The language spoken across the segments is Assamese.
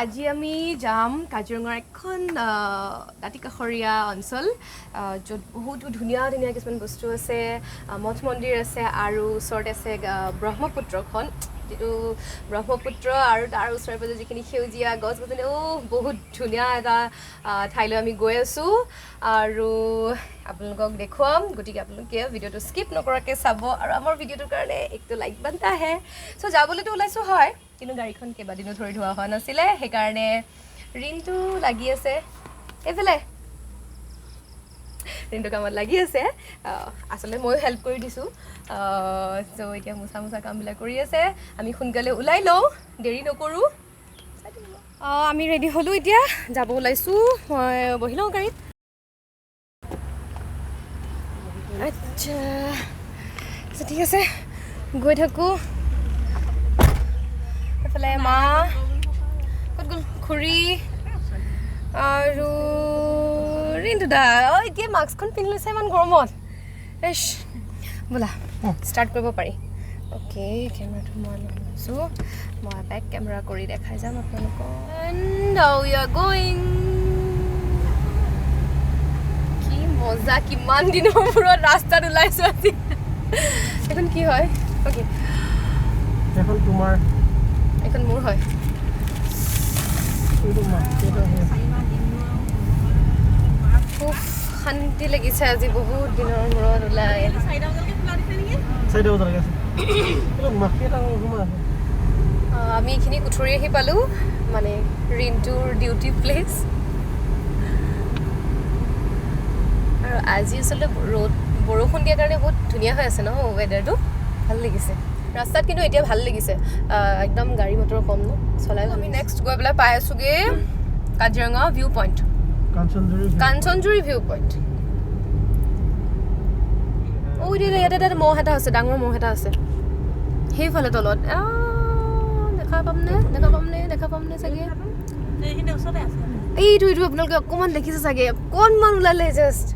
আজি আমি যাম কাজিৰঙাৰ এখন দাঁতিকাষৰীয়া অঞ্চল য'ত বহুত ধুনীয়া ধুনীয়া কিছুমান বস্তু আছে মঠ মন্দিৰ আছে আৰু ওচৰতে আছে ব্ৰহ্মপুত্ৰখন যিটো ব্ৰহ্মপুত্ৰ আৰু তাৰ ওচৰে পাজৰে যিখিনি সেউজীয়া গছ গছনি বহুত ধুনীয়া এটা ঠাইলৈ আমি গৈ আছোঁ আৰু আপোনালোকক দেখুৱাম গতিকে আপোনালোকে ভিডিঅ'টো স্কিপ নকৰাকৈ চাব আৰু আমাৰ ভিডিঅ'টোৰ কাৰণে একটু লাইক বান্ধা আহে চ' যাবলৈতো ওলাইছোঁ হয় কিন্তু গাড়ীখন কেইবাদিনো ধৰি ধোৱা হোৱা নাছিলে সেইকাৰণে ঋণটো লাগি আছে এইফালে ঋণটো কামত লাগি আছে আচলতে ময়ো হেল্প কৰি দিছোঁ চ' এতিয়া মোচা কামবিলাক কৰি আছে আমি সোনকালে ওলাই লওঁ দেৰি নকৰোঁ আমি ৰেডি হ'লোঁ এতিয়া যাব ওলাইছোঁ মই বহি লওঁ গাড়ীত আচ্ছা ঠিক আছে গৈ থাকোঁ এইফালে মা ক'ত গ'ল খুৰী আৰু ৰিন্তু দা এতিয়া মাস্কখন পিন্ধি লৈছে ইমান গৰমত এছ বোলা ষ্টাৰ্ট কৰিব পাৰি অ'কে কেমেৰাটো মই লৈ লৈছোঁ মই বেক কেমেৰা কৰি দেখাই যাম আপোনালোকক এণ্ড উই আৰ গোয়িং কি মজা কিমান দিনৰ মূৰত ৰাস্তাত ওলাইছোঁ আজি এখন কি হয় অ'কে এখন তোমাৰ এখন মোৰ হয় শান্তি লাগিছে আজি বহুত দিনৰ মূৰত ওলাই আমি এইখিনি কুঠৰি আহি পালোঁ মানে ৰিণ্টুৰ ডিউটি প্লেচ আৰু আজি আচলতে বৰষুণ দিয়াৰ কাৰণে বহুত ধুনীয়া হৈ আছে ন ৱেডাৰটো ভাল লাগিছে ৰাস্তাত কিন্তু এতিয়া ভাল লাগিছে একদম গাড়ী মটৰ কম ন চলাই আমি নেক্সট গৈ পেলাই পাই আছোঁগৈ Kaziranga view point Kanchanjuri view point ইয়াতে এটা মহ এটা আছে ডাঙৰ মহ এটা আছে সেইফালে তলত দেখা পামনে চাগে এইটো আপোনালোকে অকণমান দেখিছে চাগে অকণমান ওলালে জাষ্ট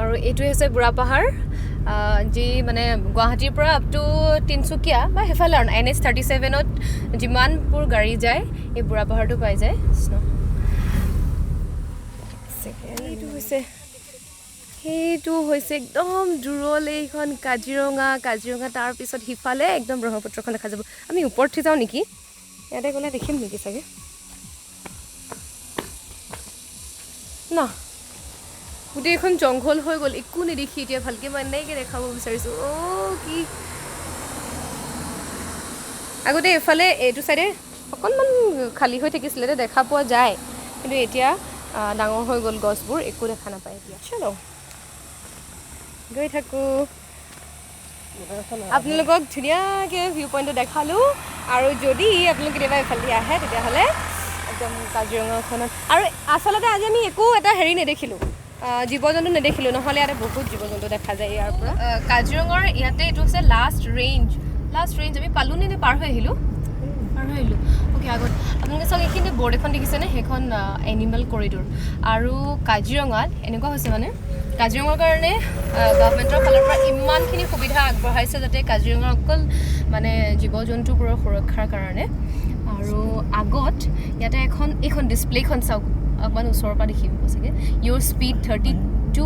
আৰু এইটোৱে হৈছে বুঢ়া পাহাৰ যি মানে গুৱাহাটীৰ পৰা আপ টু তিনিচুকীয়া বা সেইফালে আৰু NH37ত যিমানবোৰ গাড়ী যায় এই বুঢ়া পাহাৰটো পাই যায় সেইটো হৈছে একদম দূৰলৈ এইখন কাজিৰঙা তাৰপিছত সিফালে একদম ব্ৰহ্মপুত্ৰখন দেখা যাব আমি ওপৰত উঠি যাওঁ নেকি ইয়াতে গ'লে দেখিম নেকি চাগে না গোটেইখন জংঘল হৈ গ'ল একো নেদেখি এতিয়া ভালকৈ মই এনেকৈ দেখাব বিচাৰিছোঁ কি আগতে এইফালে এইটো চাইডে অকণমান খালী হৈ থাকিছিলে দেখা পোৱা যায় কিন্তু এতিয়া ডাঙৰ হৈ গ'ল গছবোৰ একো দেখা নাপায় এতিয়া চলো গৈ থাকোঁ আপোনালোকক ধুনীয়াকৈ ভিউ পইণ্টটো দেখালোঁ আৰু যদি আপোনালোক কেতিয়াবা এইফালে আহে তেতিয়াহ'লে একদম কাজিৰঙাখনত আৰু আচলতে আজি আমি একো এটা হেৰি নেদেখিলোঁ জীৱ জন্তু নেদেখিলোঁ নহ'লে ইয়াতে বহুত জীৱ জন্তু দেখা যায় ইয়াৰ পৰা কাজিৰঙাৰ ইয়াতে এইটো হৈছে লাষ্ট ৰেঞ্জ আমি পালোঁ নে পাৰ হৈ আহিলোঁ অ'কে আগত আপোনালোকে চাওক এইখিনি বৰ্ড এখন দেখিছেনে সেইখন এনিমেল কৰিডৰ আৰু কাজিৰঙাত এনেকুৱা হৈছে মানে কাজিৰঙাৰ কাৰণে গভৰ্ণমেণ্টৰ ফালৰ পৰা ইমানখিনি সুবিধা আগবঢ়াইছে যাতে কাজিৰঙাৰ অকল মানে জীৱ জন্তুবোৰৰ সুৰক্ষাৰ কাৰণে আৰু আগত ইয়াতে এইখন ডিছপ্লেখন চাওক অকণমান ওচৰৰ পৰা দেখিব চাগে ইয়'ৰ স্পীড 32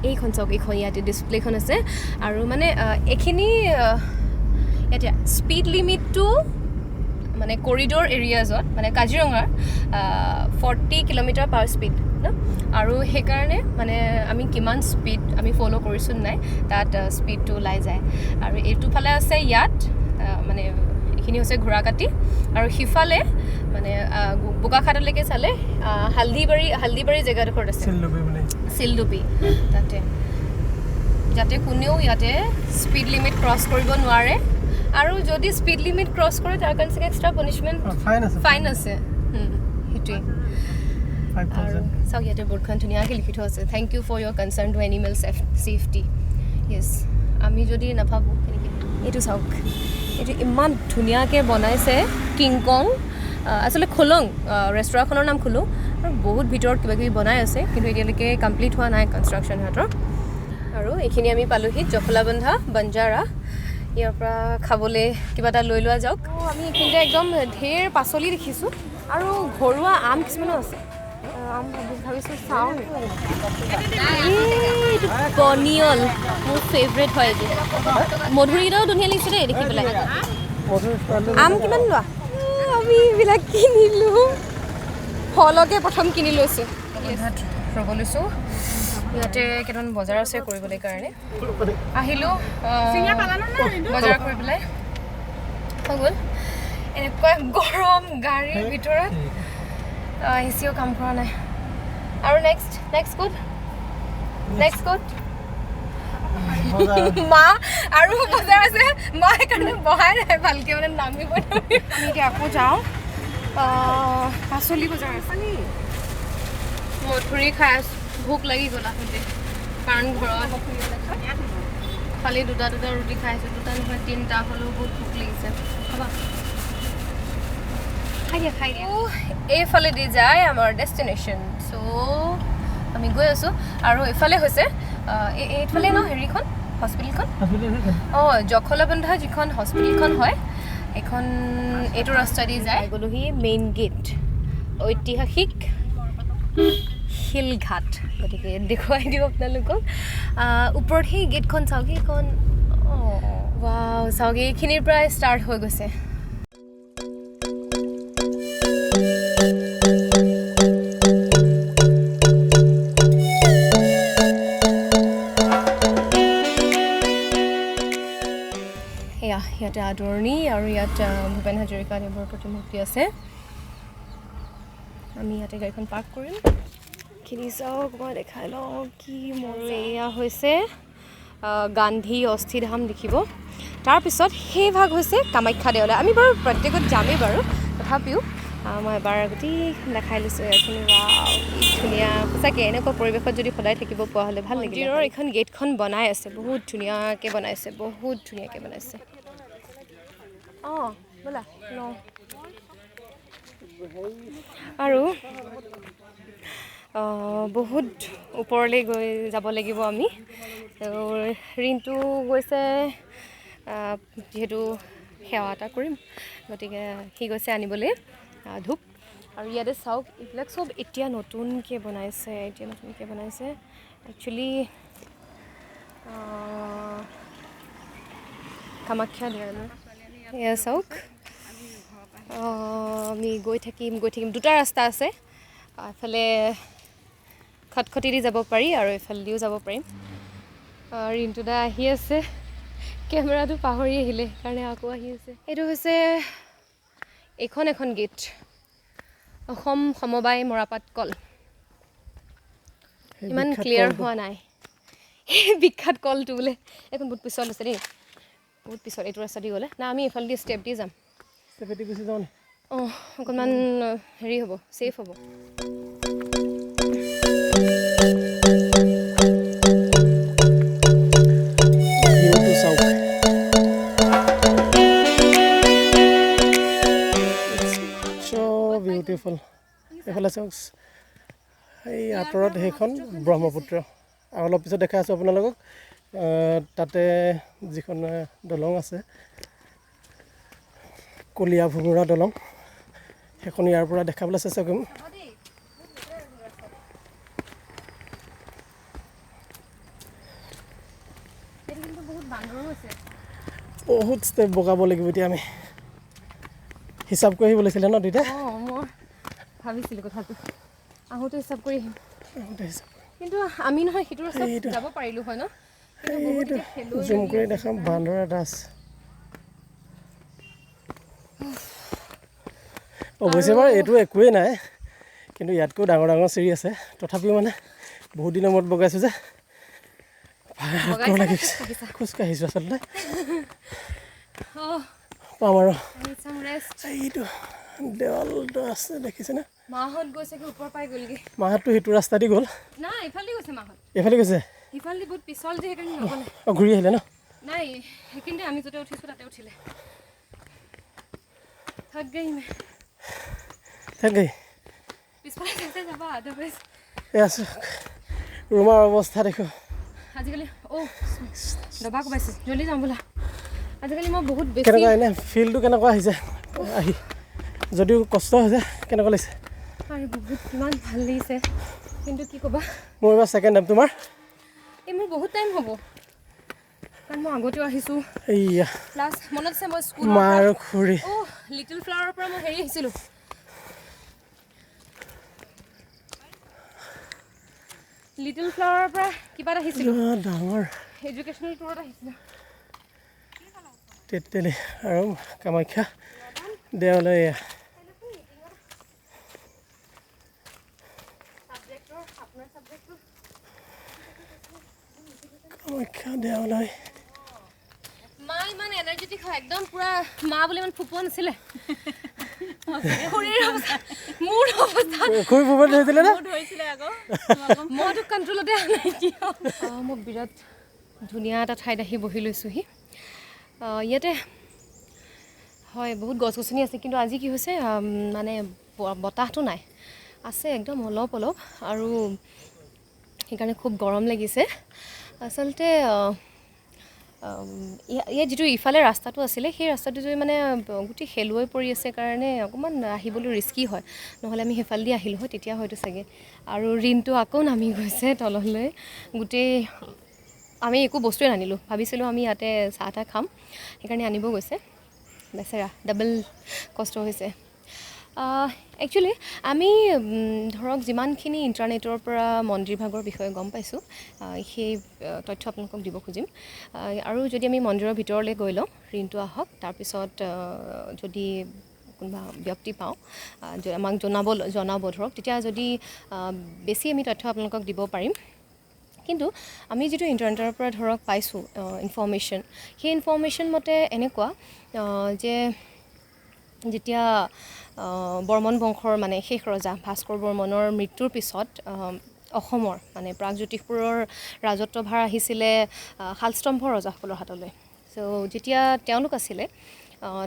এইখন চাওক এইখন ইয়াতে ডিছপ্লেখন আছে আৰু মানে এইখিনি ইয়াতে স্পীড লিমিটটো মানে কৰিডৰ এৰিয়াজত মানে কাজিৰঙাৰ 40 কিলোমিটাৰ পাৰ স্পীড ন আৰু সেইকাৰণে মানে আমি কিমান স্পীড আমি ফ'ল' কৰিছোঁ নাই তাত স্পীডটো ওলাই যায় আৰু এইটোফালে আছে ইয়াত মানে এইখিনি হৈছে ঘোঁৰাকাটি আৰু সিফালে মানে বোকাখাটলৈকে চালে হালদিবাৰী জেগাডোখৰত আছে চিলডুবি তাতে যাতে কোনেও ইয়াতে স্পীড লিমিট ক্ৰছ কৰিব নোৱাৰে আৰু যদি স্পীড লিমিট ক্ৰছ কৰে তাৰ কাৰণে চাগে এক্সট্ৰা পানিছমেণ্ট ফাইন আছে সেইটোৱে আৰু চাওক ইয়াতে বৰ্ডখন ধুনীয়াকৈ লিখি থোৱা আছে thank you for your concern to animal safety yes আমি যদি নাভাবোঁ কেনেকৈ এইটো চাওক এইটো ইমান ধুনীয়াকৈ বনাইছে কিংকং আচলতে খোলং ৰেষ্টুৰেণ্টখনৰ নাম খোলো আৰু বহুত ভিতৰত কিবাকিবি বনাই আছে কিন্তু এতিয়ালৈকে কমপ্লিট হোৱা নাই কনষ্ট্ৰাকশ্যন সিহঁতৰ আৰু এইখিনি আমি পালোহি জখলাবন্ধা বঞ্জাৰা ইয়াৰ পৰা খাবলৈ কিবা এটা লৈ লোৱা যাওক আমি এইখিনিতে একদম ঢেৰ পাচলি দেখিছোঁ আৰু ঘৰুৱা আম কিছুমানো আছে আম ভাবিছোঁ চাওঁ এইটো পনিয়ল মোৰ ফেভৰেট হয় এইটো মধুৰিকেইটাও ধুনীয়া লাগিছে দেই দেখি পেলাই আম কিমান লোৱা আমি এইবিলাক কিনিলোঁ ফলকে প্ৰথম কিনি লৈছোঁ ৰ'ব লৈছোঁ ইয়াতে কেইটামান বজাৰ আছে কৰিবলৈ কাৰণে আহিলোঁ বজাৰ কৰি পেলাই হৈ গ'ল এনেকুৱা গৰম গাড়ীৰ ভিতৰত এচিও কাম কৰা নাই আৰু নেক্সট ক'ত মা আৰু বজাৰ আছে মা সেইকাৰণে বহাই নাই ভালকৈ মানে নামিব আমি এতিয়া আকৌ যাওঁ পাচলি বজাৰ আছে মধুৰি খাই আছোঁ ভোক লাগি গ'ল আহোঁতে কাৰণ ঘৰত খালি দুটা ৰুটি খাই আছোঁ দুটা নহয় তিনিটা হ'লেও বহুত ভোক লাগিছে খাবা খাই দিয়া এইফালেদি যায় আমাৰ ডেষ্টিনেশ্যন চ' আমি গৈ আছোঁ আৰু এইফালে হৈছে এইফালে ন হেৰিখন হস্পিটেলখন অঁ জখলাবন্ধা যিখন হস্পিটেলখন হয় এইখন এইটো ৰাস্তা দি যায় গ'লোহি মেইন গেট ঐতিহাসিক শিলঘাট গতিকে দেখুৱাই দিওঁ আপোনালোকক ওপৰত সেই গেটখন চাওক সেইখন ৱাও চাওক এইখিনিৰ পৰাই ষ্টাৰ্ট হৈ গৈছে ইয়াতে আদৰণি আৰু ইয়াত ভূপেন হাজৰিকাদেৱৰ প্ৰতিমূৰ্তি আছে আমি ইয়াতে গাড়ীখন পাৰ্ক কৰিম খিনি চাওক মই দেখাই লওঁ কি মজা এয়া হৈছে গান্ধী অস্থিধাম দেখিব তাৰপিছত সেই ভাগ হৈছে কামাখ্যা দেৱালয় আমি বাৰু প্ৰত্যেকত যামেই বাৰু তথাপিও মই এবাৰ গোটেইখন দেখাই লৈছোঁ এইখিনি ধুনীয়া সঁচাকৈ এনেকুৱা পৰিৱেশত যদি সদায় থাকিব পোৱা হ'লে ভাল লাগিল মন্দিৰৰ এইখন গেটখন বনাই আছে বহুত ধুনীয়াকৈ বনাইছে অঁ ব'লা লওঁ আৰু বহুত ওপৰলৈ গৈ যাব লাগিব আমি ঋণটো গৈছে যিহেতু সেৱা এটা কৰিম গতিকে সি গৈছে আনিবলৈ ধূপ আৰু ইয়াতে চাওক এইবিলাক চব এতিয়া নতুনকৈ বনাইছে একচুৱেলি কামাখ্যা দেৱালয় এয়া চাওক আমি গৈ থাকিম দুটা ৰাস্তা আছে এফালে খটখটি দি যাব পাৰি আৰু এফালেদিও যাব পাৰিম ৰিণ্টুদা আহি আছে কেমেৰাটো পাহৰি আহিলে সেইকাৰণে আকৌ আহি আছে এইটো হৈছে এখন গেট অসম সমবায় মৰাপাট কল ইমান ক্লিয়াৰ হোৱা নাই এই বিখ্যাত কলটো বোলে এখন বহুত পিছত আছে দেই বহুত পিছত এইটো ৰাস্তা দি গ'লে না আমি এইফালেদি ষ্টেপ দি যাম অঁ অকণমান হেৰি হ'ব ছেফ হ'ব বিউটিফুল এইফালে চাওক এই আঁতৰত সেইখন ব্ৰহ্মপুত্ৰ আৰু অলপ পিছত দেখাই আছোঁ আপোনালোকক তাতে যিখন দলং আছে কলীয়া ভোমোৰা দলং সেইখন ইয়াৰ পৰা দেখাবলৈ চেষ্টা কৰিম বহুত ষ্টেপ বগাব লাগিব এতিয়া আমি হিচাপ কৰি আহিব লাগিছিলে ন দুইটা মই ভাবিছিলোঁ কথাটো আহোঁতে হিচাপ কৰি আহিম কিন্তু আমি নহয় সেইটো ৰাস্তাত যাব পাৰিলোঁ হয় ন জুম কৰি দেখাম বান্দৰ এটা আছে অৱশ্যে বাৰু এইটো একোৱেই নাই কিন্তু ইয়াতকৈও ডাঙৰ চিৰি আছে তথাপিও মানে বহুত দিনৰ মূৰত বগাইছোঁ যে লাগিছে খোজকাঢ়িছোঁ আচলতে পাম আৰু এইটো দেৱালটো আছে দেখিছেনে মাহঁত গৈছে ওপৰ পাই গ'লগৈ মাহঁতটো সেইটো ৰাস্তা দি গ'ল নাই এইফালে গৈছে মাহঁত এইফালে গৈছে ইফালে বহুত পিছল যে সেইকাৰণে নগ'লে ঘূৰি আহিলে ন নাই সেইখিনিতে আমি য'তে উঠিছোঁ তাতে উঠিলে থাক গৈ পিছফালে যাবা আদাৰৱাইজ এয়া ৰুমৰ অৱস্থা দেখো আজিকালি দবা কোবাইছে জলদি যাওঁ বোলা আজিকালি মই বহুত বেছি কেনেকুৱা এনে ফিলটো কেনেকুৱা আহিছে আহি যদিও কষ্ট হৈছে কেনেকুৱা লাগিছে আৰু বহুত কিমান ভাল লাগিছে কিন্তু কি ক'বা মোৰ এবাৰ ছেকেণ্ড টাইম তোমাৰ এই মোৰ বহুত টাইম হ'ব কাৰণ মই আগতেও আহিছোঁ এইয়া প্লাছ মনত আছে মই স্কুল মা আৰু খুৰী লিটিল ফ্লাৱাৰৰ পৰা মই হেৰি আহিছিলোঁ লিটিল ফ্লাৱাৰৰ পৰা কিবা এটা আহিছিলোঁ ডাঙৰ এডুকেশ্যনেল টুৰত আহিছিলোঁ তেতেলী আৰু কামাখ্যা দেৱালয় এয়া কামাখ্যা দেৱালয় মা ইমান এনাৰ্জেটিক হয় একদম পুৰা মা বুলি ইমান ফুপোৱা নাছিলে খুৰীৰ অৱস্থা মোৰ অৱস্থা খুৰী ফুপত ধৰিছিলে নে মইতো কণ্ট্ৰলতে মই বিৰাট ধুনীয়া এটা ঠাইত আহি বহি লৈছোঁহি ইয়াতে হয় বহুত গছ গছনি আছে কিন্তু আজি কি হৈছে মানে বতাহটো নাই আছে একদম অলপ অলপ আৰু সেইকাৰণে খুব গৰম লাগিছে আচলতে ইয়াত যিটো ইফালে ৰাস্তাটো আছিলে সেই ৰাস্তাটো যদি মানে গোটেই খেলুৱৈ পৰি আছে কাৰণে অকণমান আহিবলৈ ৰিস্কি হয় নহ'লে আমি সেইফালেদি আহিলোঁ হয় তেতিয়া হয়তো চাগে আৰু ঋণটো আকৌ নামি গৈছে তললৈ গোটেই আমি একো বস্তুৱে নানিলোঁ ভাবিছিলোঁ আমি ইয়াতে চাহ তাহ খাম সেইকাৰণে আনিব গৈছে বেচেৰা ডাবল কষ্ট হৈছে একচুৱেলি আমি ধৰক যিমানখিনি ইণ্টাৰনেটৰ পৰা মন্দিৰভাগৰ বিষয়ে গম পাইছোঁ সেই তথ্য আপোনালোকক দিব খুজিম আৰু যদি আমি মন্দিৰৰ ভিতৰলৈ গৈ লওঁ ঋণটো আহক তাৰপিছত যদি কোনোবা ব্যক্তি পাওঁ আমাক জনাব ধৰক তেতিয়া যদি বেছি আমি তথ্য আপোনালোকক দিব পাৰিম কিন্তু আমি যিটো ইণ্টাৰনেটৰ পৰা ধৰক পাইছোঁ ইনফৰ্মেশ্যন সেই ইনফৰ্মেশ্যন মতে এনেকুৱা যে যেতিয়া বৰ্মন বংশৰ মানে শেষ ৰজা ভাস্কৰ বৰ্মনৰ মৃত্যুৰ পিছত অসমৰ মানে প্ৰাগজ্যোতিষপুৰৰ ৰাজত্বভাৰ আহিছিলে শালস্তম্ভ ৰজাসকলৰ হাতলৈ চ' যেতিয়া তেওঁলোক আছিলে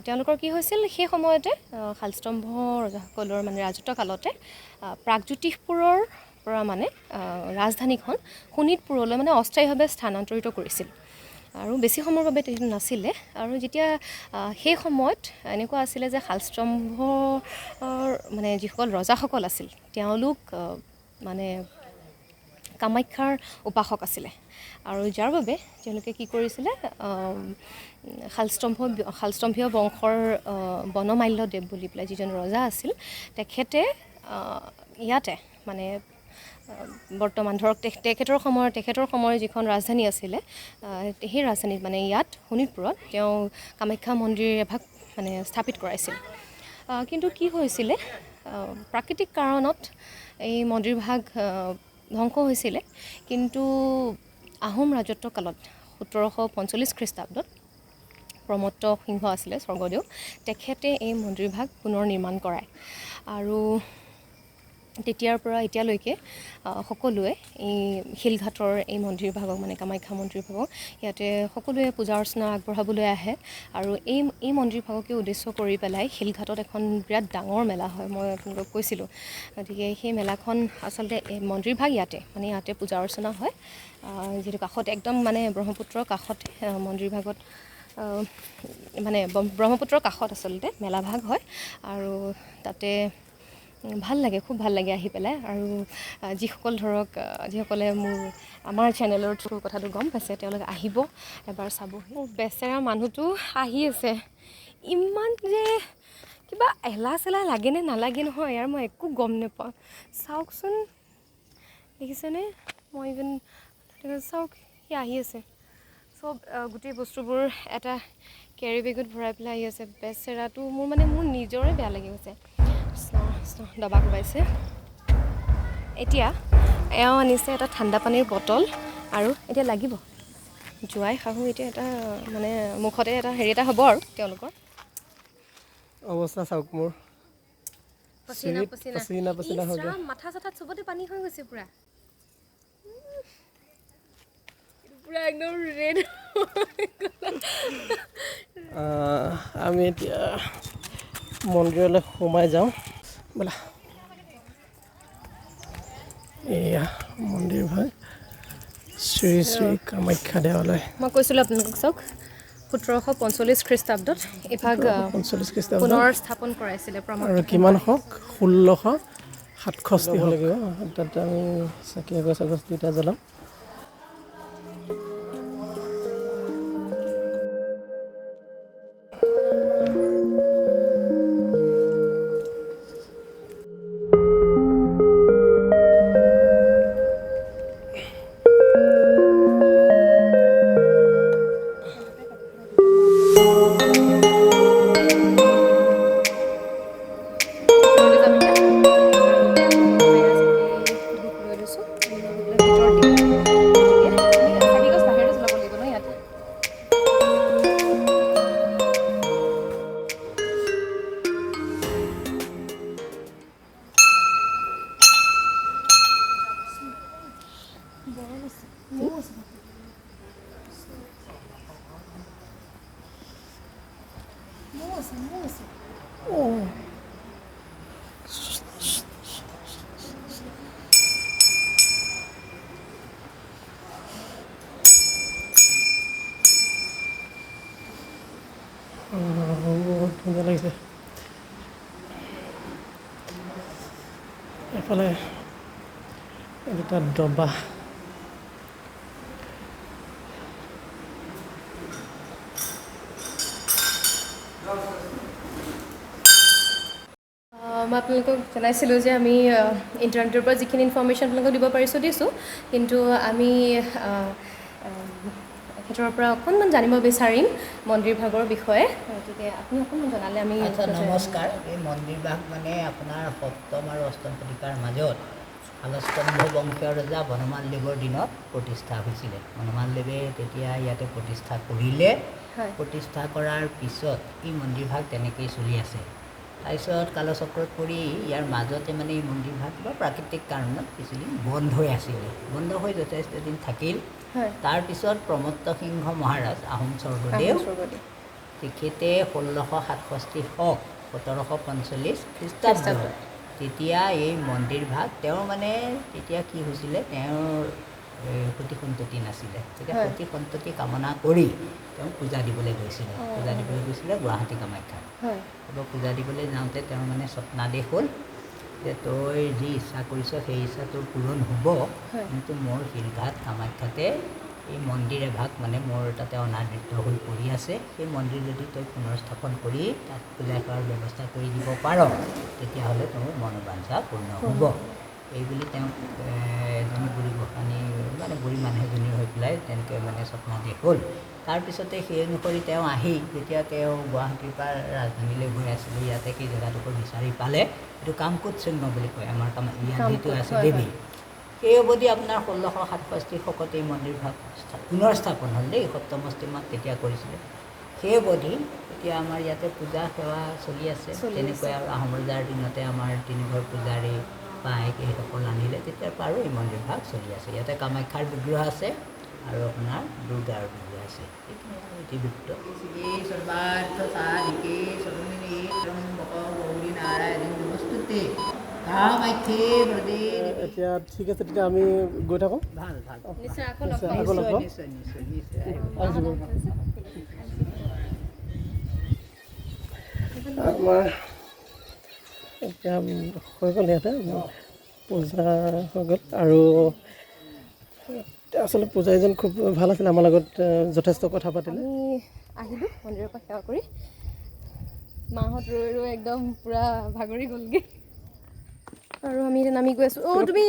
তেওঁলোকৰ কি হৈছিল সেই সময়তে শালস্তম্ভ ৰজাসকলৰ মানে ৰাজত্ব কালতে প্ৰাগজ্যোতিষপুৰৰ পৰা মানে ৰাজধানীখন শোণিতপুৰলৈ মানে অস্থায়ীভাৱে স্থানান্তৰিত কৰিছিল আৰু বেছি সময়ৰ বাবে সেইটো নাছিলে আৰু যেতিয়া সেই সময়ত এনেকুৱা আছিলে যে শালস্তম্ভৰ মানে যিসকল ৰজাসকল আছিল তেওঁলোক মানে কামাখ্যাৰ উপাসক আছিলে আৰু যাৰ বাবে তেওঁলোকে কি কৰিছিলে শালস্তম্ভীয় বংশৰ বনমাল্যদেৱ বুলি পেলাই যিজন ৰজা আছিল তেখেতে ইয়াতে মানে বৰ্তমান ধৰক তেখেতৰ সময়ৰ যিখন ৰাজধানী আছিলে সেই ৰাজধানীত মানে ইয়াত শোণিতপুৰত তেওঁ কামাখ্যা মন্দিৰ এভাগ মানে স্থাপিত কৰাইছিল কিন্তু কি হৈছিলে প্ৰাকৃতিক কাৰণত এই মন্দিৰভাগ ধ্বংস হৈছিলে কিন্তু আহোম ৰাজত্ব কালত 1745 খ্ৰীষ্টাব্দত প্ৰমত্ত সিংহ আছিলে স্বৰ্গদেউ তেখেতে এই মন্দিৰভাগ পুনৰ নিৰ্মাণ কৰায় আৰু তেতিয়াৰ পৰা এতিয়ালৈকে সকলোৱে এই শিলঘাটৰ এই মন্দিৰভাগক মানে কামাখ্যা মন্দিৰভাগক ইয়াতে সকলোৱে পূজা অৰ্চনা আগবঢ়াবলৈ আহে আৰু এই মন্দিৰভাগকে উদ্দেশ্য কৰি পেলাই শিলঘাটত এখন বিৰাট ডাঙৰ মেলা হয় মই আপোনালোকক কৈছিলোঁ গতিকে সেই মেলাখন আচলতে মন্দিৰভাগ ইয়াতে পূজা অৰ্চনা হয় যিহেতু কাষত একদম মানে ব্ৰহ্মপুত্ৰৰ কাষত মন্দিৰভাগত মানে ব্ৰহ্মপুত্ৰৰ কাষত আচলতে মেলাভাগ হয় আৰু তাতে ভাল লাগে খুব ভাল লাগে আহি পেলাই আৰু যিসকলে আমাৰ চেনেলৰ থ্ৰু কথাটো গম পাইছে তেওঁলোকে আহিব এবাৰ চাবহি বেচেৰা মানুহটো আহি আছে ইমান যে কিবা এলাহ চেলাহ লাগে নে নালাগে নহয় ইয়াৰ মই একো গম নাপাওঁ চাওকচোন দেখিছেনে মই ইভেন চাওক সি আহি আছে চব গোটেই বস্তুবোৰ এটা কেৰি বেগত ভৰাই পেলাই আহি আছে বেচেৰাটো মোৰ নিজৰে বেয়া লাগি গৈছে দবা কোবাইছে এতিয়া এওঁ আনিছে এটা ঠাণ্ডা পানীৰ বটল আৰু এতিয়া লাগিব জোৱাই শাহু এতিয়া এটা মানে মুখতে এটা হেৰি এটা হ'ব আৰু তেওঁলোকৰ অৱস্থা চাওক মোৰ পচিনা হৈ গ'ল মাথা চাথাত চবতে পানী হৈ গৈছে পুৰা একদম ৰেড আমি এতিয়া মন্দিৰলৈ সোমাই যাওঁ ব'লা এয়া মন্দিৰ ভাগ শ্ৰী শ্ৰী কামাখ্যা দেৱালয় মই কৈছিলোঁ আপোনালোকক চাওক 1745 খ্ৰীষ্টাব্দত এভাগ 45 খ্ৰীষ্টাব্দ পুনৰ স্থাপন কৰাইছিলে আৰু কিমান হওক 1667 হ'ব লাগিব তাত আমি চাকি আগছ দুটা জ্বলাম বহুত ধুনীয়া লাগিছে এফালে দুটা ডবা মই আপোনালোকক জনাইছিলোঁ যে আমি ইণ্টাৰনেটৰ পৰা যিখিনি ইনফৰ্মেশ্যন আপোনালোকক দিব পাৰিছোঁ দিছোঁ কিন্তু আমি তেখেতৰ পৰা অকণমান জানিব বিচাৰিম মন্দিৰভাগৰ বিষয়ে গতিকে আপুনি অকণমান জনালে আমি নমস্কাৰ এই মন্দিৰভাগ মানে আপোনাৰ 7ম আৰু 8ম শতিকাৰ মাজত শালস্তম্ভ বংশীয় ৰজা বনমালদেৱৰ দিনত প্ৰতিষ্ঠা হৈছিলে বনমালদেৱে তেতিয়া ইয়াতে প্ৰতিষ্ঠা কৰিলে প্ৰতিষ্ঠা কৰাৰ পিছত এই মন্দিৰভাগ তেনেকৈয়ে চলি আছে তাৰপিছত কালচক্ৰত পৰি ইয়াৰ মাজতে মানে এই মন্দিৰভাগ কিবা প্ৰাকৃতিক কাৰণত কিছুদিন বন্ধ হৈ আছিলে বন্ধ হৈ যথেষ্ট দিন থাকিল তাৰপিছত প্ৰমত্ত সিংহ মহাৰাজ আহোম স্বৰ্গদেউ তেখেতে 1667 হওক 1745 খ্ৰীষ্টাব্দত তেতিয়া এই মন্দিৰভাগ তেওঁৰ মানে তেতিয়া কি হৈছিলে তেওঁৰ সতি সন্ততি নাছিলে তেতিয়া সতি সন্ততি কামনা কৰি তেওঁ পূজা দিবলৈ গৈছিলে গুৱাহাটী কামাখ্যাত পূজা দিবলৈ যাওঁতে তেওঁৰ মানে স্বপ্নাদেশ হ'ল যে তই যি ইচ্ছা কৰিছ সেই ইচ্ছা তোৰ পূৰণ হ'ব কিন্তু মোৰ শিলঘাট কামাখ্যাতে এই মন্দিৰ এভাগ মানে মোৰ তাতে অনাদৃত হৈ পৰি আছে সেই মন্দিৰ যদি তই পুনৰ স্থাপন কৰি তাত পূজা কৰাৰ ব্যৱস্থা কৰি দিব পাৰ তেতিয়াহ'লে তোৰ মনোবাঞ্ছা পূৰ্ণ হ'ব এইবুলি তেওঁক এজনী বুঢ়ী গোসাঁনী মানে বুঢ়ী মানুহ এজনী হৈ পেলাই তেনেকৈ মানে স্বপ্নাদেশ হ'ল তাৰপিছতে সেই অনুসৰি তেওঁ আহি যেতিয়া তেওঁ গুৱাহাটীৰ পৰা ৰাজধানীলৈ গৈ আছিলে ইয়াতে কি জেগাডোখৰ বিচাৰি পালে এইটো কামকোট চিহ্ন বুলি কয় আমাৰ ইয়াত যিটো আছে দেৱী সেই অৱধি আপোনাৰ 1667 শকত এই মন্দিৰভাগ পুনৰ স্থাপন হ'ল দেই সপ্তমষ্টিমাত তেতিয়া কৰিছিলে সেই অৱধি এতিয়া আমাৰ ইয়াতে পূজা সেৱা চলি আছে তেনেকৈ আৰু আহোম ৰজাৰ দিনতে আমাৰ তিনিঘৰ পূজাৰী পাইক এইসকল আনিলে তেতিয়াৰ পৰা আৰু এই মন্দিৰভাগ চলি আছে ইয়াতে কামাখ্যাৰ বিগ্ৰহ আছে আৰু আপোনাৰ দুৰ্গাৰ বিগ্ৰহ আছে ইতিবৃত্ত সৰ্বাৰ্থ সাধিকে সৰ্বমিনে গৌৰী নাৰায়ণ নমস্তুতে এতিয়া ঠিক আছে তেতিয়া আমি গৈ থাকোঁ ভাল ভাল নিশ্চয় আকৌ নিশ্চয় আমাৰ এতিয়া হৈ গ'ল ইয়াতে পূজা হৈ গ'ল আৰু আচলতে পূজাৰীজন খুব ভাল আছিলে আমাৰ লগত যথেষ্ট কথা পাতিলে আমি আহিলোঁ মন্দিৰৰ পৰা সেৱা কৰি মাহঁত ৰৈ ৰৈ একদম পূৰা ভাগৰি গ'লগৈ আৰু আমি এতিয়া নামি গৈ আছোঁ তুমি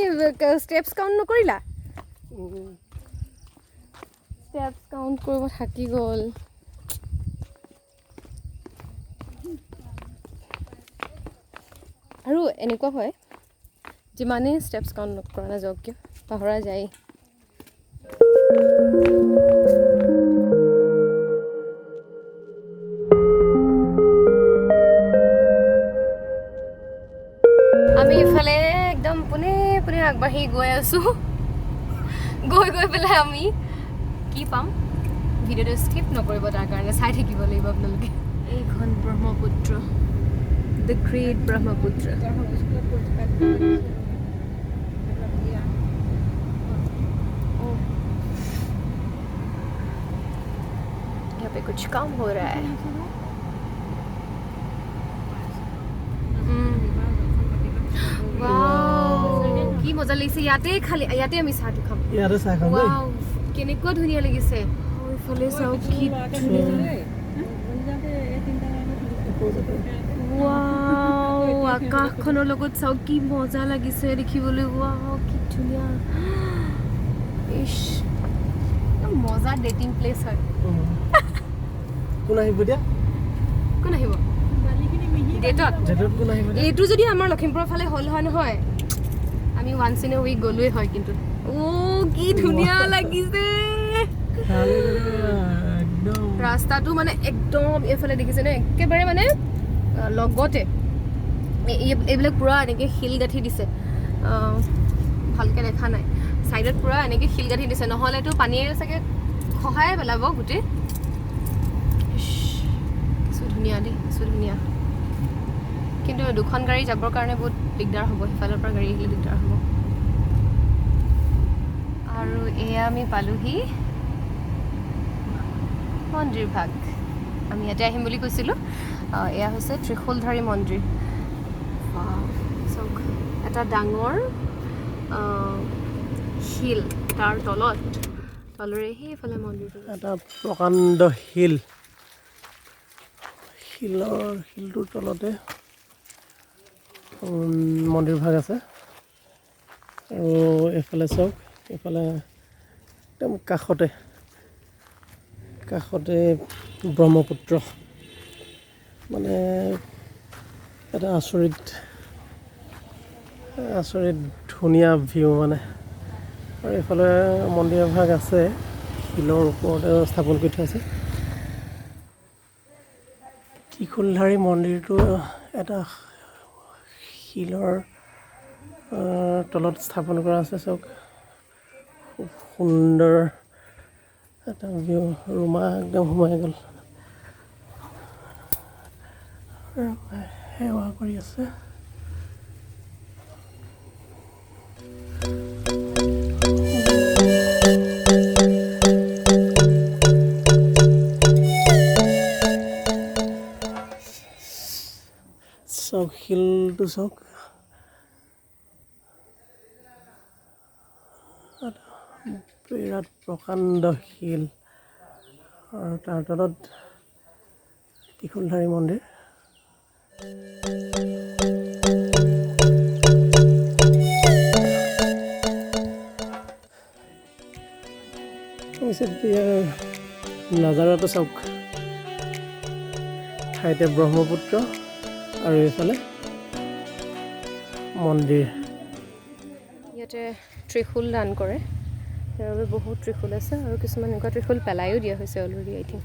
ষ্টেপছ কাউণ্ট নকৰিলা ষ্টেপছ কাউণ্ট কৰিব থাকি গ'ল আৰু এনেকুৱা হয় যিমানেই ষ্টেপছ কাউণ্ট কৰা নাযাওক কিয় পাহৰা যায় আমি ইফালে একদম পোনে পোনে আগবাঢ়ি গৈ আছোঁ গৈ পেলাই আমি কি পাম ভিডিঅ'টো স্কিপ নকৰিব তাৰ কাৰণে চাই থাকিব লাগিব আপোনালোকে এইখন Brahmaputra The Great Brahmaputra. Oh, पे कुछ काम हो रहा है কি মজা লাগিছে ইয়াতে আমি চাহটো খাম ইয়াতে চাহ খাম দেই ৱাও কেনেকুৱা ধুনীয়া লাগিছে ওইফালে চাওক কি ধুনীয়া ৱাও আকাশখনৰ লগত চাওক কি মজা লাগিছে দেখিবলৈ ৱাও কি ধুনীয়া ইশ মজা ডেটিং প্লেচ হয় কোন আহিব দিয়া কোন আহিব ডেটত কোন আহিব এইটো যদি আমাৰ লখিমপুৰৰ ফালে হ'ল হয় নহয় আমি ওৱান্স ইন এ উইক গ'লোৱে হয় কিন্তু কি ধুনীয়া লাগিছে ৰাস্তাটো মানে একদম এইফালে দেখিছেনে একেবাৰে মানে লগতে এইবিলাক পূৰা এনেকৈ শিল গাঁঠি দিছে ভালকৈ দেখা নাই ছাইডত পূৰা এনেকৈ শিল গাঁঠি দিছে নহ'লেতো পানীয়ে চাগে খহাই পেলাব গোটেই কিছু ধুনীয়া দেই কিছু ধুনীয়া কিন্তু দুখন গাড়ী যাবৰ কাৰণে বহুত দিগদাৰ হ'ব সিফালৰ পৰা গাড়ী আহিলে দিগদাৰ হ'ব আৰু এয়া আমি পালোহি মন্দিৰ ভাগ আমি ইয়াতে আহিম বুলি কৈছিলোঁ এয়া হৈছে ত্ৰিশূলধাৰী মন্দিৰ চাওক এটা ডাঙৰ শিল তাৰ তলৰে সেইফালে মন্দিৰটো এটা প্ৰকাণ্ড শিলটোৰ তলতে মন্দিৰ ভাগ আছে আৰু এইফালে চাওক এইফালে একদম কাষতে ব্ৰহ্মপুত্ৰ মানে এটা আচৰিত ধুনীয়া ভিউ মানে আৰু এইফালে মন্দিৰ ভাগ আছে শিলৰ ওপৰতে স্থাপন কৰি থোৱা আছে ত্ৰিশূলধাৰী মন্দিৰটো এটা শিলৰ তলত স্থাপন কৰা আছে চাওক খুব সুন্দৰ এটা ভিউ ৰুমা একদম সোমাই গ'ল সেৱা কৰি আছে চাওক শিলটো চাওক বিৰাট প্ৰকাণ্ড শিল আৰু তাৰ তলত ত্ৰিশূলধাৰী মন্দিৰ নাজাৰাটো চাওক ঠাইতে ব্ৰহ্মপুত্ৰ আৰু এইফালে মন্দিৰ ইয়াতে ত্ৰিশূল দান কৰে সেইবাবে বহুত ত্ৰিশূল আছে আৰু কিছুমান এনেকুৱা ত্ৰিশূল পেলাইও দিয়া হৈছে অলৰেডি আই থিংক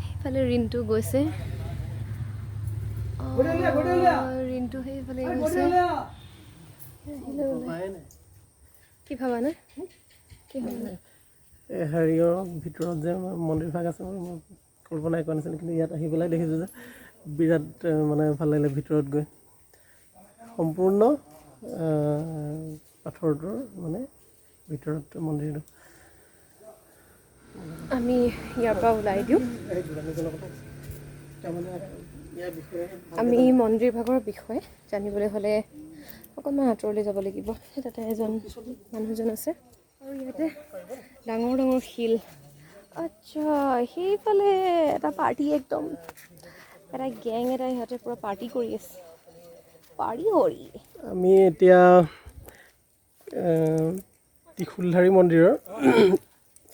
সেইফালে ৰিণ্টু গৈছে ৰিণ্টু সেইফালে গৈছে কি ভাবা নাই হেৰিয়ৰ ভিতৰত যে মন্দিৰ ভাগ আছে মই কল্পনাই কৰা নাছিলোঁ কিন্তু ইয়াত আহি পেলাই দেখিছোঁ যে বিৰাট মানে ভাল লাগিলে ভিতৰত গৈ সম্পূৰ্ণ পাথৰটোৰ মানে ভিতৰত মন্দিৰটো আমি ইয়াৰ পৰা ওলাই দিওঁ আমি মন্দিৰ ভাগৰ বিষয়ে জানিবলৈ হ'লে অকণমান আঁতৰলৈ যাব লাগিব তাতে এজন মানুহজন আছে আৰু ইয়াতে ডাঙৰ ডাঙৰ শিল আচ্ছা সেইফালে এটা পাৰ্টি একদম এটা গেং এটা ইহঁতে পূৰা পাৰ্টি কৰি আছে আমি এতিয়া ত্ৰিশূলধাৰী মন্দিৰৰ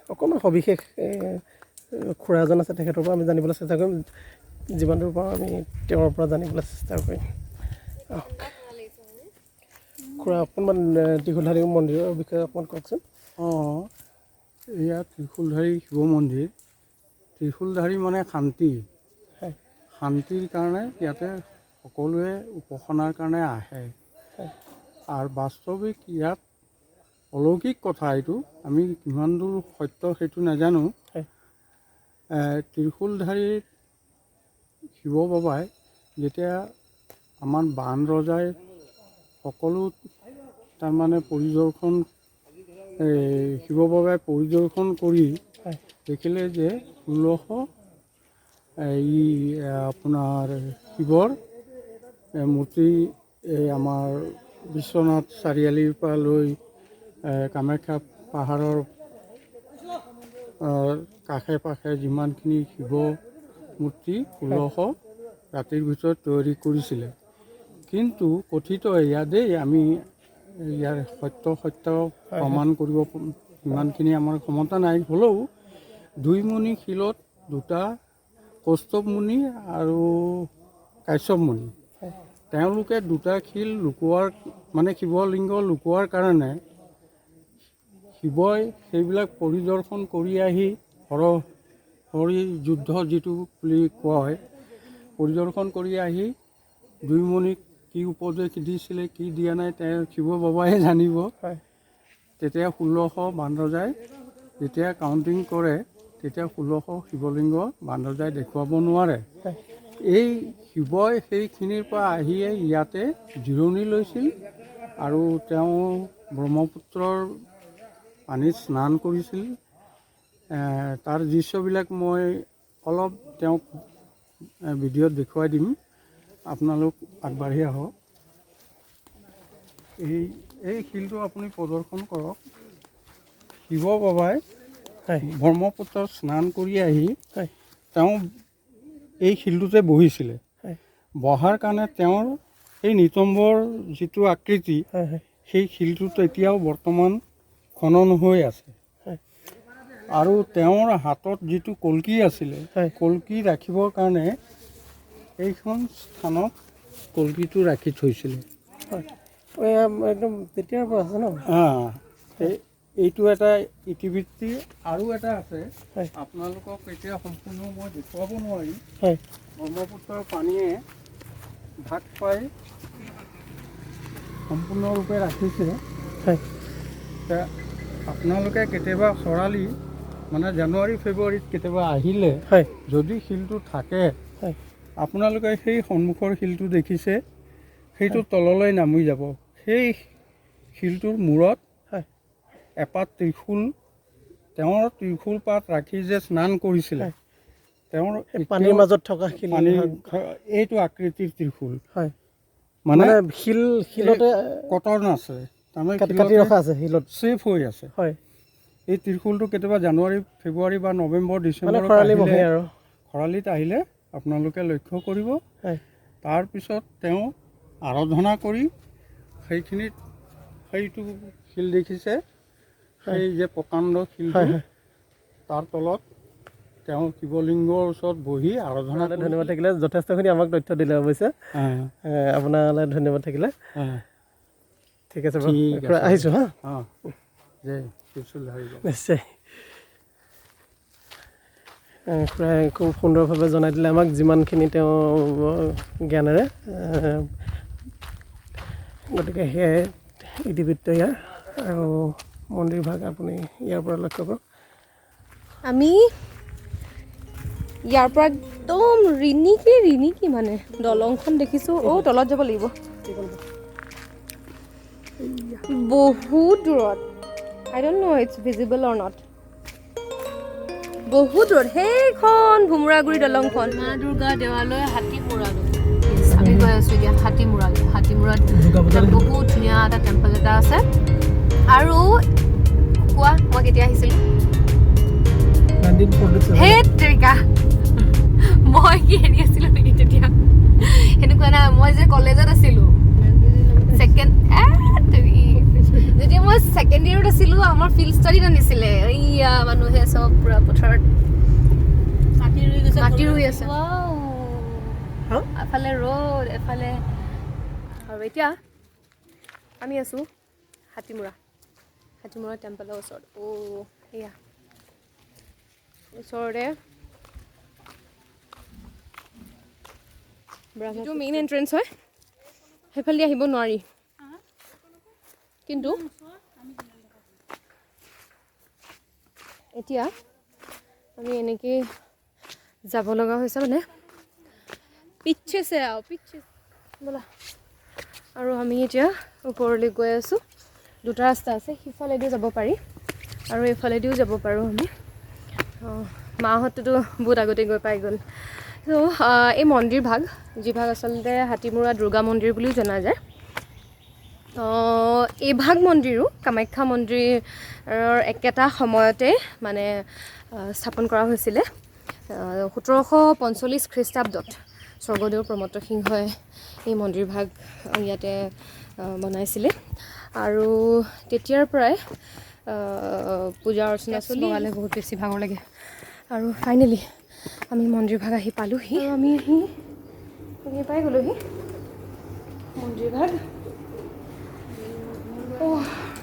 অকণমান সবিশেষ খুৰা এজন আছে তেখেতৰ পৰা আমি জানিবলৈ চেষ্টা কৰিম যিমান দূৰ পাৰোঁ আমি তেওঁৰ পৰা জানিবলৈ চেষ্টা কৰিম খুৰা অকণমান ত্ৰিশূলধাৰী মন্দিৰৰ বিষয়ে অকণমান কওকচোন এয়া ত্ৰিশূলধাৰী শিৱ মন্দিৰ ত্ৰিশূলধাৰী মানে শান্তিৰ কাৰণে ইয়াতে সকলোৱে উপাসনাৰ কাৰণে আহে আৰু বাস্তৱিক ইয়াত অলৌকিক কথা এইটো আমি কিমান দূৰ সত্য সেইটো নাজানো ত্ৰিশূলধাৰীৰ শিৱ বাবাই যেতিয়া আমাৰ বান ৰজাই সকলো তাৰমানে পৰিদৰ্শন শিৱ বাবাই পৰিদৰ্শন কৰি দেখিলে যে 1600 আপোনাৰ শিৱৰ মূৰ্তি আমাৰ বিশ্বনাথ চাৰিআলিৰ পৰা লৈ কামাখ্যা পাহাৰৰ কাষে পাশে যিমানখিনি শিৱ মূৰ্তি 1600 ৰাতিৰ ভিতৰত তৈয়াৰী কৰিছিলে। কিন্তু কথিত ইয়াতেই আমি ইয়াৰ সত্য প্ৰমাণ কৰিব ইমানখিনি আমাৰ ক্ষমতা নাই, হ'লেও 2 মুনি শিলত 2টা কৌস্তভ মুনি আৰু কাশ্যপ মুনি তেওঁলোকে 2টা শিল লুকুৱাৰ মানে শিৱলিংগ লুকুৱাৰ কাৰণে শিৱই সেইবিলাক পৰিদৰ্শন কৰি আহি হৰি যুদ্ধ যিটো বুলি কয় পৰিদৰ্শন কৰি আহি 2 মুনিক কি উপদেশ দিছিলে কি দিয়া নাই তেওঁ শিৱ বাবাই জানিব। তেতিয়া 1600 বানৰজাই যেতিয়া কাউণ্টিং কৰে তেতিয়া 1600 শিৱলিংগ বানৰজাই দেখুৱাব নোৱাৰে। এই শিৱই সেইখিনিৰ পৰা আহিয়ে ইয়াতে জিৰণি লৈছিল আৰু তেওঁ ব্ৰহ্মপুত্ৰৰ পানীত স্নান কৰিছিল। তাৰ দৃশ্যবিলাক মই অলপ তেওঁক ভিডিঅ'ত দেখুৱাই দিম, আপোনালোক আগবাঢ়ি আহক। এই শিলটো আপুনি প্ৰদৰ্শন কৰক। শিৱ বাবাই ব্ৰহ্মপুত্ৰত স্নান কৰি আহি তেওঁ এই শিলটোতে বহিছিলে। বহাৰ কাৰণে তেওঁৰ এই নিতম্বৰ যিটো আকৃতি সেই শিলটোত এতিয়াও বৰ্তমান খনন হৈ আছে। আৰু তেওঁৰ হাতত যিটো কলকি আছিলে কলকি ৰাখিবৰ কাৰণে এইখন স্থানত কলকিটো ৰাখি থৈছিলে। একদম তেতিয়াৰ পৰা আছে ন? এইটো এটা ইতিবৃত্তি। আৰু এটা আছে, আপোনালোকক এতিয়া সম্পূৰ্ণ মই দেখুৱাব নোৱাৰিম। ব্ৰহ্মপুত্ৰৰ পানীয়ে ভাগ পাই সম্পূৰ্ণৰূপে ৰাখিছে। আপোনালোকে কেতিয়াবা খৰালি মানে জানুৱাৰী ফেব্ৰুৱাৰীত কেতিয়াবা আহিলে যদি শিলটো থাকে আপোনালোকে সেই সন্মুখৰ শিলটো দেখিছে সেইটো তললৈ নামি যাব। সেই শিলটোৰ মূৰত এপাত ত্ৰিশূল, তেওঁৰ ত্ৰিশূল পাত ৰাখি যে স্নান কৰিছিলে তেওঁৰ পানীৰ মাজত থকা এইটো আকৃতিৰ ত্ৰিশূল মানে শিলতে কটন আছে, তাৰমানে শিলত ছেফ হৈ আছে। এই ত্ৰিশূলটো কেতিয়াবা জানুৱাৰী ফেব্ৰুৱাৰী বা নৱেম্বৰ ডিচেম্বৰত খৰালিত আহিলে আপোনালোকে লক্ষ্য কৰিব। তাৰপিছত তেওঁ আৰাধনা কৰি সেইখিনিত সেইটো শিল দেখিছে, সেই যে প্ৰকাণ্ড শিলটো তাৰ তলত তেওঁ শিৱলিংগৰ ওচৰত বহি আৰাধনা। ধন্যবাদ থাকিলে, যথেষ্টখিনি আমাক তথ্য দিলে অৱশ্যে, আপোনালৈ ধন্যবাদ থাকিলে। ঠিক আছে, আহিছোঁ হা। নিশ্চয়, খুৰাই খুব সুন্দৰভাৱে জনাই দিলে আমাক যিমানখিনি তেওঁ জ্ঞানেৰে। গতিকে সেয়াই ইতিবৃত্ত ইয়াৰ, আৰু মন্দিৰ ভাগ আপুনি ইয়াৰ পৰা লক্ষ্য কৰক। আমি ইয়াৰ পৰা একদম ৰিণিকি মানে দলংখন দেখিছোঁ। তলত যাব লাগিব, বহুত দূৰত। I don't know it's visible or not. বহুত দূৰত সেইখন ভোমোৰাগুৰি দলংখন। মা দুৰ্গা দেৱালয় হাতীমূৰালৈ আমি গৈ আছোঁ এতিয়া। হাতীমূৰাত বহুত ধুনীয়া এটা টেম্পল এটা আছে। আৰু কোৱা মই কেতিয়া আহিছিলোঁ? সেই তেৰিকা মই কি হেৰি আছিলোঁ নেকি তেতিয়া? সেনেকুৱা নাই, মই যে কলেজত আছিলোঁ যেতিয়া মই ছেকেণ্ড ইয়েৰত আছিলোঁ আমাৰ ফিল্ড ষ্টাডিত আনিছিলে। এইয়া মানুহে চব পুৰা পথাৰত মাটি ৰুই আছে, এফালে ৰ'দ এফালে। আৰু এতিয়া আমি আছোঁ হাতীমূৰা টেম্পলৰ ওচৰত। সেয়া ওচৰতে যিটো মেইন এণ্ট্ৰেঞ্চ হয় সেইফালেদি আহিব নোৱাৰি। কিন্তু এতিয়া আমি এনেকৈ যাব লগা হৈছে, মানে পিছে ব'লা। আৰু আমি এতিয়া ওপৰলৈ গৈ আছোঁ। দুটা ৰাস্তা আছে, সিফালেদিও যাব পাৰি আৰু এইফালেদিও যাব পাৰোঁ আমি। মাহঁতেতো বহুত আগতে গৈ পাই গ'ল। ত' এই মন্দিৰ ভাগ, যিভাগ আচলতে হাতীমূৰা দুৰ্গা মন্দিৰ বুলিও জনা যায়, এইভাগ মন্দিৰো কামাখ্যা মন্দিৰৰ একেটা সময়তে মানে স্থাপন কৰা হৈছিলে। 1745 খ্ৰীষ্টাব্দত স্বৰ্গদেউ প্ৰমত্ত সিংহই এই মন্দিৰ ভাগ ইয়াতে বনাইছিলে আৰু তেতিয়াৰ পৰাই পূজা অৰ্চনা চলি লগালে বহুত বেছি ভাগৰ লাগে। আৰু ফাইনেলি আমি মন্দিৰ ভাগ আহি পালোহি আৰু আমি পাই গ'লোহি মন্দিৰ ভাগ।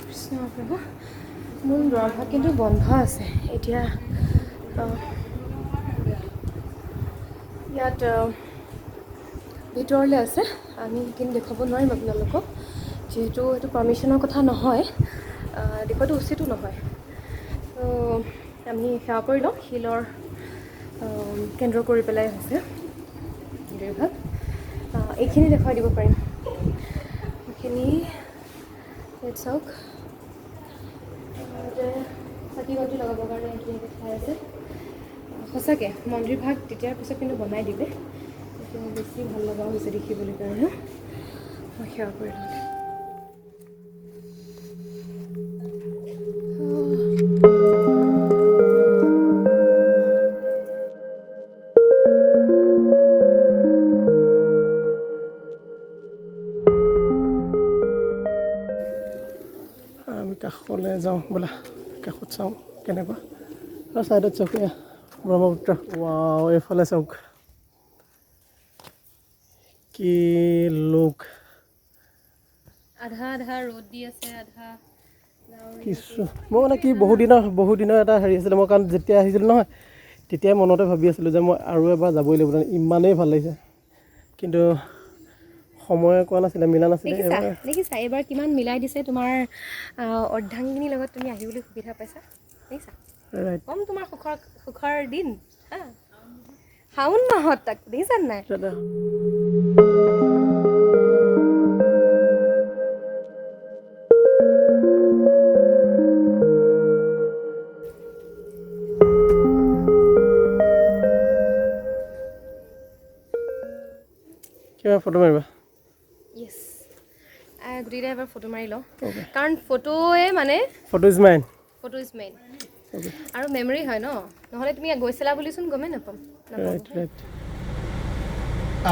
কৃষ্ণ প্ৰভু, মূল দুৱাৰভাগ কিন্তু বন্ধ আছে এতিয়া। ইয়াত ভিতৰলৈ আছে, আমি সেইখিনি দেখুৱাব নোৱাৰিম আপোনালোকক, যিহেতু এইটো পাৰ্মিশ্যনৰ কথা নহয়, দেখুৱাটো উচিতো নহয়। ত' আমি সেৱা কৰি লওঁ, শিলৰ কেন্দ্ৰ কৰি পেলাই হৈছে মন্দিৰ ভাগ। এইখিনি দেখুৱাই দিব পাৰিম, এইখিনি ইয়াত চাওক, চাকি বন্তি লগাবৰ কাৰণে এইখিনি ঠাই আছে। সঁচাকৈ মন্দিৰ ভাগ তেতিয়াৰ পিছত কিন্তু বনাই দিলে, এতিয়া বেছি ভাল লগা হৈছে দেখিবলৈ কাৰণে। মই সেৱা কৰি লওঁ। আমি কাষলৈ যাওঁ ব'লা, কাষত চাওঁ কেনেকুৱা। আৰু ছাইডত চাওক, ব্ৰহ্মপুত্ৰ। ৱাও, এইফালে চাওক কি লোক, আধা আধা ৰ'দ দি আছে, আধা কিছু মই মানে কি বহু দিনৰ এটা হেৰি আছিলে মোৰ, কাৰণ যেতিয়া আহিছিলোঁ নহয় তেতিয়াই মনতে ভাবি আছিলোঁ যে মই আৰু এবাৰ যাবই লাগিব, ইমানেই ভাল লাগিছে। কিন্তু সময় কোৱা নাছিলে, মিলা নাছিলে। দেখিছা এইবাৰ কিমান মিলাই দিছে, তোমাৰ অৰ্ধাংগিনীৰ লগত তুমি আহিবলৈ সুবিধা পাইছা, দেখিছা। ৰাইট, কম তোমাৰ সুখৰ দিন, শাওণ মাহত তাক দেখিছা নাই। কিবা ফটো মাৰিবা? য়েছ, গোটেইটা এবাৰ ফটো মাৰি লওঁ, কাৰণ ফটোৱে মানে photo is mine, photo is main. আৰু মেমৰি হয় ন, নহ'লে তুমি গৈছিলা বুলিচোন গমেই নাপাম। Right right.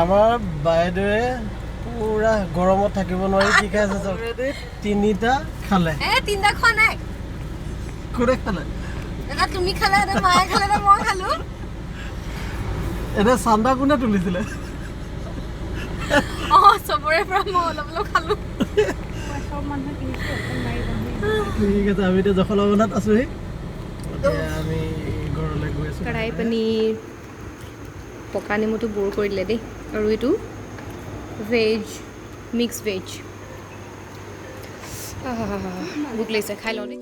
আমাৰ বাইদেৱে পুৰা গৰমত থাকিব নোৱাৰি কি খাইছে চাওক, তিনিটা খালে। তিনিটা খোৱা নাই, কোনে খালে? এটা তুমি খালা, এটা মায়ে খালে, এটা মই খালো। এনে চান্দা কোনে তুলিছিলে? চবৰে পৰা মই অলপ অলপ খালো। ঠিক আছে, আমি এতিয়া জখলাবন্ধাত আছোহি, আমি ঘৰলৈ গৈ আছোঁ। কঢ়াই পনীৰ, পকা নেমুটো বৰ কৰি দিলে দেই, আৰু এইটো ভেজ, মিক্স ভেজ। ভোক লাগিছে, খাই লওঁ দেই।